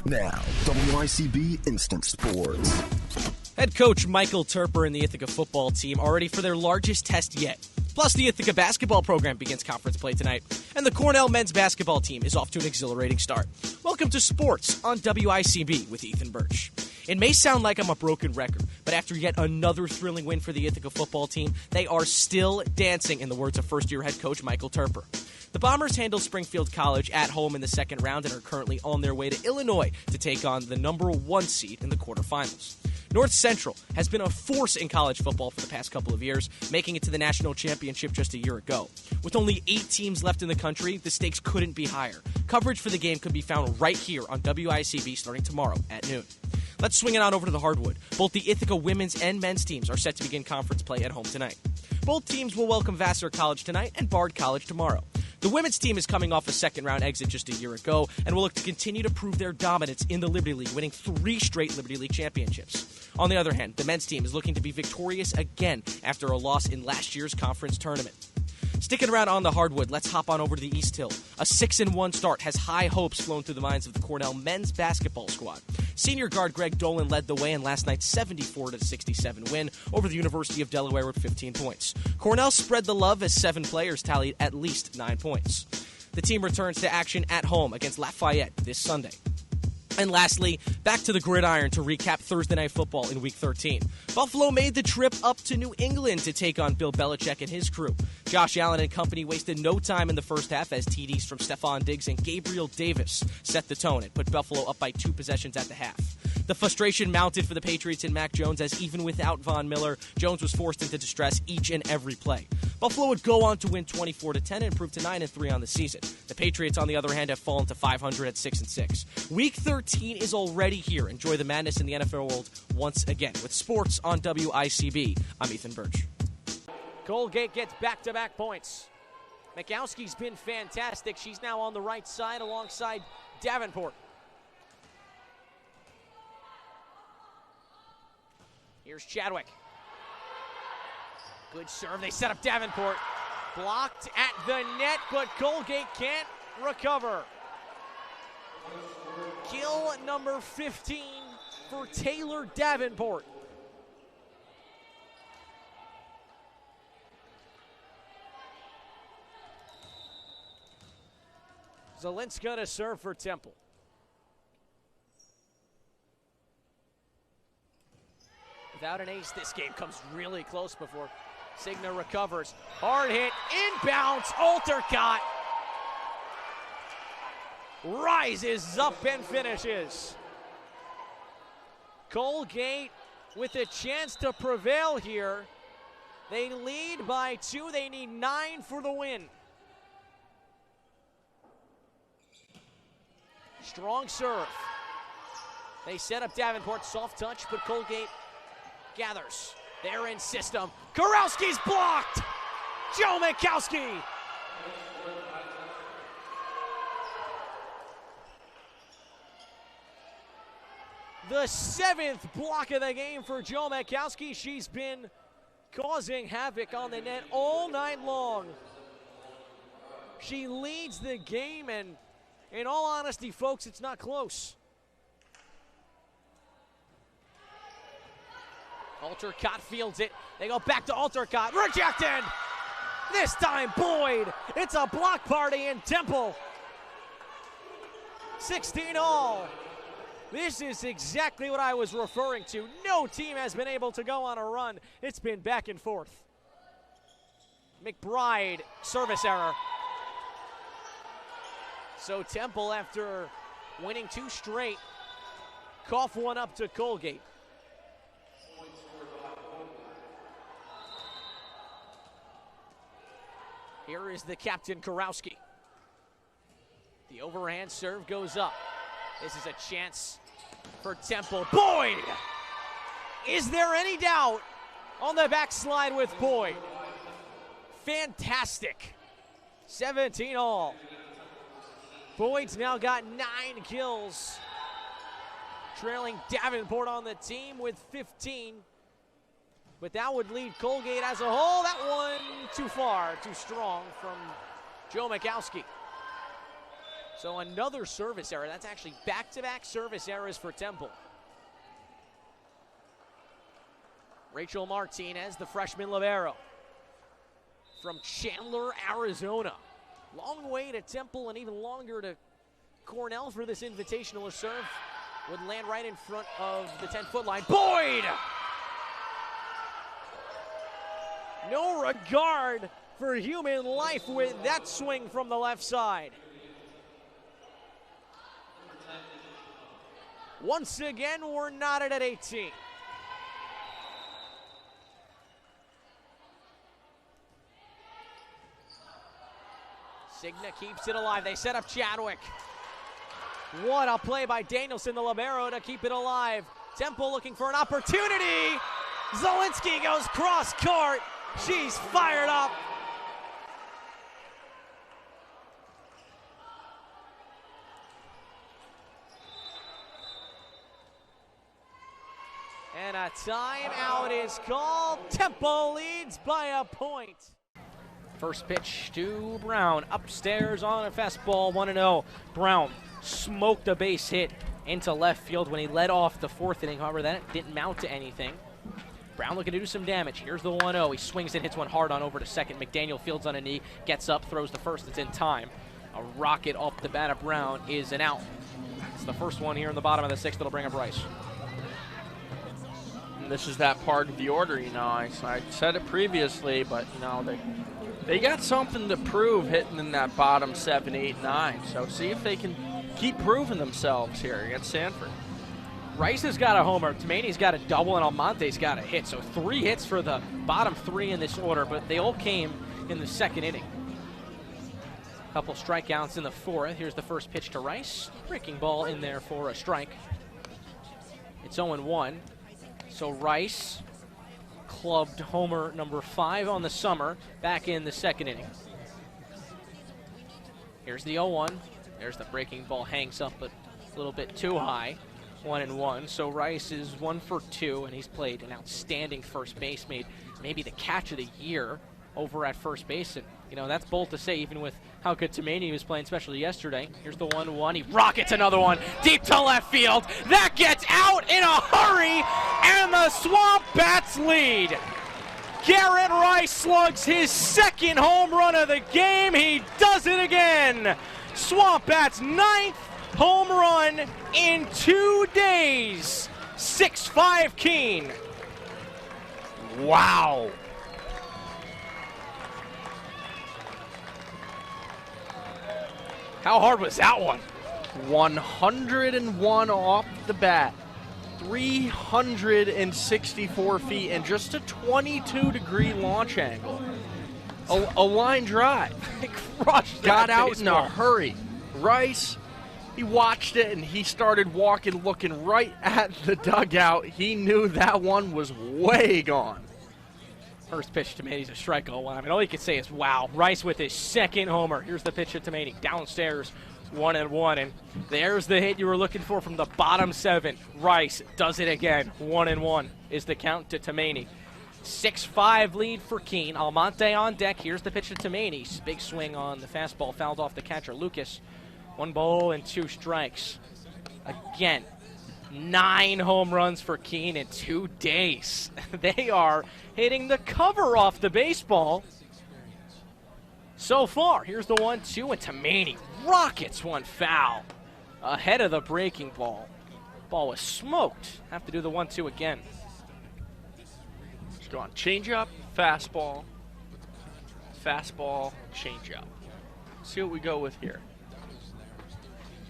Now, WICB Instant Sports. Head coach Michael Terper and the Ithaca football team are ready for their largest test yet. Plus, the Ithaca basketball program begins conference play tonight, and the Cornell men's basketball team is off to an exhilarating start. Welcome to Sports on WICB with Ethan Berch. It may sound like I'm a broken record, but after yet another thrilling win for the Ithaca football team, they are still dancing, in the words of first-year head coach Michael Terper. The Bombers handled Springfield College at home in the second round and are currently on their way to Illinois to take on the number 1 seed in the quarterfinals. North Central has been a force in college football for the past couple of years, making it to the national championship just a year ago. With only 8 teams left in the country, the stakes couldn't be higher. Coverage for the game could be found right here on WICB starting tomorrow at noon. Let's swing it on over to the hardwood. Both the Ithaca women's and men's teams are set to begin conference play at home tonight. Both teams will welcome Vassar College tonight and Bard College tomorrow. The women's team is coming off a second-round exit just a year ago and will look to continue to prove their dominance in the Liberty League, winning 3 straight Liberty League championships. On the other hand, the men's team is looking to be victorious again after a loss in last year's conference tournament. Sticking around on the hardwood, let's hop on over to the East Hill. A 6-1 start has high hopes flown through the minds of the Cornell men's basketball squad. Senior guard Greg Dolan led the way in last night's 74-67 win over the University of Delaware with 15 points. Cornell spread the love as 7 players tallied at least 9 points. The team returns to action at home against Lafayette this Sunday. And lastly, back to the gridiron to recap Thursday Night Football in Week 13. Buffalo made the trip up to New England to take on Bill Belichick and his crew. Josh Allen and company wasted no time in the first half as TDs from Stephon Diggs and Gabriel Davis set the tone and put Buffalo up by 2 possessions at the half. The frustration mounted for the Patriots and Mac Jones as even without Von Miller, Jones was forced into distress each and every play. Buffalo would go on to win 24-10 and improve to 9-3 on the season. The Patriots, on the other hand, have fallen to 500 at 6-6. Week 13 is already here. Enjoy the madness in the NFL world once again. With sports on WICB, I'm Ethan Berch. Colgate gets back-to-back points. Mikowski's been fantastic. She's now on the right side alongside Davenport. Here's Chadwick. Good serve. They set up Davenport. Blocked at the net, but Colgate can't recover. Kill number 15 for Taylor Davenport. Zelinska to serve for Temple. Without an ace, this game comes really close before Signa recovers. Hard hit, inbounds, Altercott. Rises up and finishes. Colgate with a chance to prevail here. They lead by 2. They need 9 for the win. Strong serve. They set up Davenport, soft touch, but Colgate gathers. They're in system. Kurowski's blocked. Joe Mikowski. The 7th block of the game for Joe Mikowski. She's been causing havoc on the net all night long. She leads the game, and in all honesty, folks, it's not close. Altercott fields it. They go back to Altercott. Rejected! This time, Boyd. It's a block party in Temple. 16 all. This is exactly what I was referring to. No team has been able to go on a run. It's been back and forth. McBride, service error. So Temple, after winning 2 straight, cough one up to Colgate. Here is the captain, Kurowski. The overhand serve goes up. This is a chance for Temple. Boyd! Is there any doubt on the backslide with Boyd? Fantastic. 17 all. Boyd's now got 9 kills. Trailing Davenport on the team with 15. But that would lead Colgate as a whole. That one too far, too strong from Joe Mikowski. So another service error. That's actually back-to-back service errors for Temple. Rachel Martinez, the freshman libero from Chandler, Arizona. Long way to Temple and even longer to Cornell for this invitational. Serve would land right in front of the 10-foot line. Boyd! No regard for human life with that swing from the left side. Once again, we're knotted at 18. Signa keeps it alive. They set up Chadwick. What a play by Danielson, the libero, to keep it alive. Temple looking for an opportunity. Zielinski goes cross court. She's fired up. And a timeout is called. Temple leads by a point. First pitch to Brown. Upstairs on a fastball, 1-0. Brown smoked a base hit into left field when he led off the fourth inning. However, that didn't mount to anything. Brown looking to do some damage. Here's the 1-0. He swings and hits one hard on over to second. McDaniel fields on a knee, gets up, throws the first. It's in time. A rocket off the bat of Brown is an out. It's the first one here in the bottom of the sixth that'll bring up Rice. And this is that part of the order, you know. I said it previously, but, you know, they got something to prove hitting in that bottom 7, 8, 9. So see if they can keep proving themselves here against Sanford. Rice has got a homer, Tumaini's got a double, and Almonte's got a hit. So 3 hits for the bottom 3 in this order, but they all came in the second inning. A couple strikeouts in the fourth. Here's the first pitch to Rice. Breaking ball in there for a strike. It's 0-1. So Rice clubbed homer number 5 on the summer back in the second inning. Here's the 0-1. There's the breaking ball, hangs up a little bit too high. 1-1. So Rice is 1 for 2, and he's played an outstanding first base, made maybe the catch of the year over at first base. And, you know, that's bold to say, even with how good Tumaini was playing, especially yesterday. Here's the 1-1. He rockets another one deep to left field. That gets out in a hurry, and the Swamp Bats lead. Garrett Rice slugs his second home run of the game. He does it again. Swamp Bats' 9th home run in 2 days. 6-5 Keene. Wow. How hard was that one? 101 off the bat. 364 feet and just a 22-degree launch angle. A line drive. Got out in a hurry. Rice, he watched it and he started walking, looking right at the dugout. He knew that one was way gone. First pitch to Tumaini's a strikeout. I mean, all you can say is, wow. Rice with his second homer. Here's the pitch to Tumaini. Downstairs, 1-1. And there's the hit you were looking for from the bottom 7. Rice does it again. 1-1 is the count to Tumaini. 6-5 lead for Keene. Almonte on deck. Here's the pitch to Tumaini. Big swing on the fastball. Fouled off the catcher, Lucas. 1 ball and 2 strikes. Again, 9 home runs for Keene in 2 days. They are hitting the cover off the baseball so far. Here's the 1-2, and Tumaini rockets one foul ahead of the breaking ball. Ball was smoked. Have to do the 1-2 again. Just go on changeup, fastball, changeup. See what we go with here.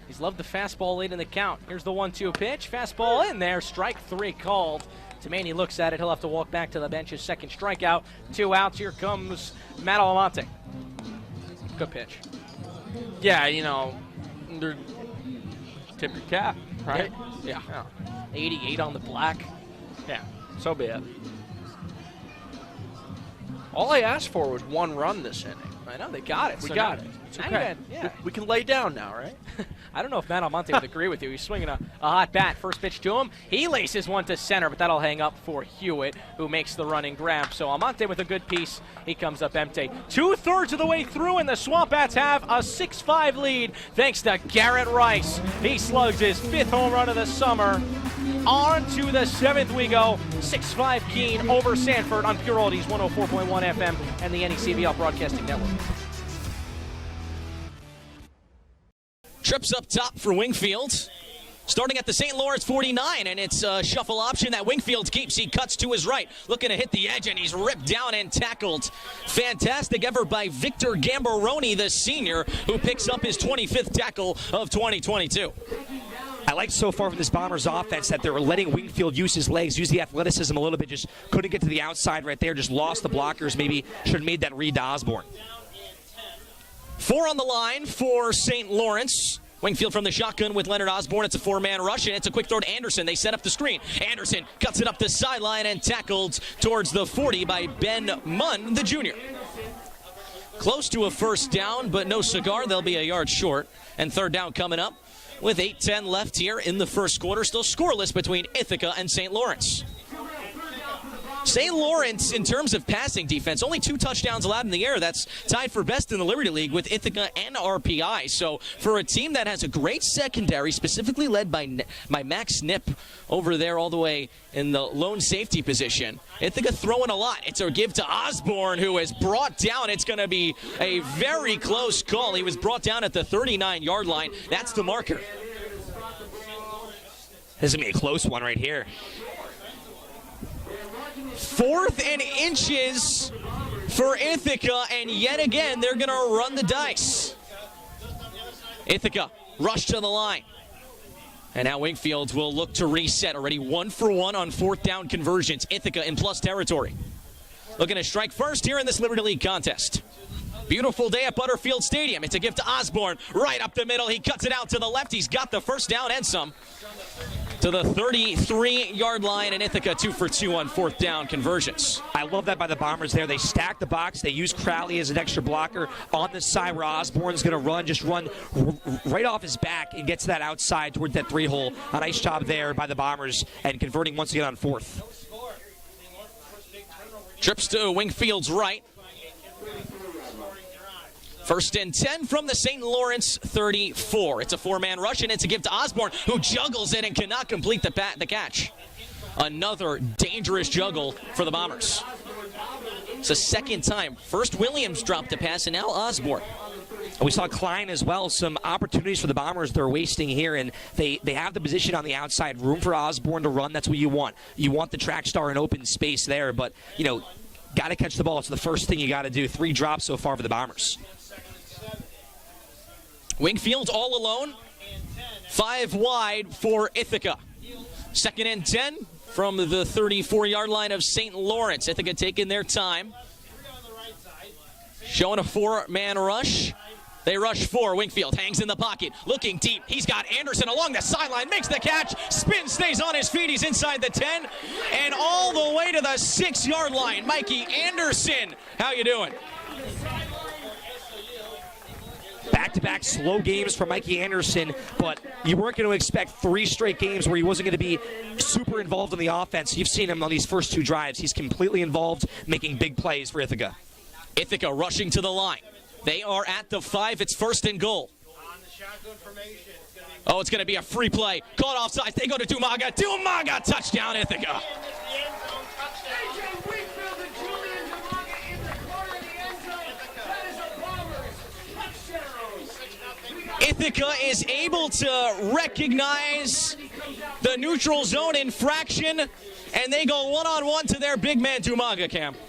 He's loved the fastball late in the count. Here's the 1-2 pitch. Fastball in there. Strike 3 called. Tumaini looks at it. He'll have to walk back to the bench. His second strikeout. 2 outs. Here comes Matt Almonte. Good pitch. Yeah, you know, tip your cap, right? Yeah. 88 on the black. Yeah, so be it. All I asked for was 1 run this inning. I know, they got it. We so got now, it. It's now okay. you got- yeah. We can lay down now, right? I don't know if Matt Almonte would agree with you. He's swinging a hot bat. First pitch to him. He laces one to center, but that'll hang up for Hewitt, who makes the running grab. So Almonte with a good piece. He comes up empty. 2/3 of the way through, and the Swamp Bats have a 6-5 lead thanks to Garrett Rice. He slugs his 5th home run of the summer. On to the 7th we go. 6-5 Keene over Sanford on Pure Oldies 104.1 FM and the NECBL Broadcasting Network. Trips up top for Wingfield. Starting at the St. Lawrence 49, and it's a shuffle option that Wingfield keeps. He cuts to his right, looking to hit the edge, and he's ripped down and tackled. Fantastic effort by Victor Gambaroni, the senior, who picks up his 25th tackle of 2022. I like so far from this Bombers offense that they're letting Wingfield use his legs, use the athleticism a little bit, just couldn't get to the outside right there, just lost the blockers, maybe should have made that read to Osborne. 4 on the line for St. Lawrence. Wingfield from the shotgun with Leonard Osborne. It's a 4-man rush, and it's a quick throw to Anderson. They set up the screen. Anderson cuts it up the sideline and tackled towards the 40 by Ben Munn, the junior. Close to a first down, but no cigar. They'll be a yard short. And third down coming up with 8:10 left here in the first quarter. Still scoreless between Ithaca and St. Lawrence. St. Lawrence, in terms of passing defense, only 2 touchdowns allowed in the air. That's tied for best in the Liberty League with Ithaca and RPI. So for a team that has a great secondary, specifically led by Max Nip over there all the way in the lone safety position, Ithaca throwing a lot. It's a give to Osborne, who is brought down. It's going to be a very close call. He was brought down at the 39-yard line. That's the marker. This is going to be a close one right here. 4th and inches for Ithaca, and yet again, they're going to run the dice. Ithaca rush to the line. And now Wingfield will look to reset. Already 1 for 1 on 4th down conversions. Ithaca in plus territory. Looking to strike first here in this Liberty League contest. Beautiful day at Butterfield Stadium. It's a gift to Osborne. Right up the middle. He cuts it out to the left. He's got the first down and some. To the 33-yard line, and Ithaca 2 for 2 on 4th down conversions. I love that by the Bombers there. They stack the box. They use Crowley as an extra blocker on the side where Osborne's going to run, just run right off his back and get to that outside towards that 3-hole. A nice job there by the Bombers and converting once again on 4th. Trips to Wingfield's right. 1st and 10 from the St. Lawrence 34. It's a 4-man rush, and it's a give to Osborne, who juggles it and cannot complete the catch. Another dangerous juggle for the Bombers. It's the 2nd time. First Williams dropped the pass, and now Osborne. We saw Klein as well. Some opportunities for the Bombers they're wasting here, and they have the position on the outside. Room for Osborne to run. That's what you want. You want the track star in open space there, but, you know, got to catch the ball. It's the first thing you got to do. 3 drops so far for the Bombers. Wingfield all alone. 5 wide for Ithaca. 2nd and 10 from the 34-yard line of St. Lawrence. Ithaca taking their time. Showing a 4-man rush. They rush 4. Wingfield hangs in the pocket. Looking deep. He's got Anderson along the sideline. Makes the catch. Spin, stays on his feet. He's inside the 10. And all the way to the 6-yard line. Mikey Anderson. How you doing? Back-to-back slow games for Mikey Anderson, but you weren't going to expect 3 straight games where he wasn't going to be super involved in the offense. You've seen him on these first 2 drives. He's completely involved, making big plays for Ithaca. Ithaca rushing to the line. They are at the 5. It's 1st and goal. Oh, it's going to be a free play. Caught offside. They go to Dumaga. Dumaga, touchdown, Ithaca. Ithaca is able to recognize the neutral zone infraction, and they go one-on-one to their big man, Dumaga, Cam.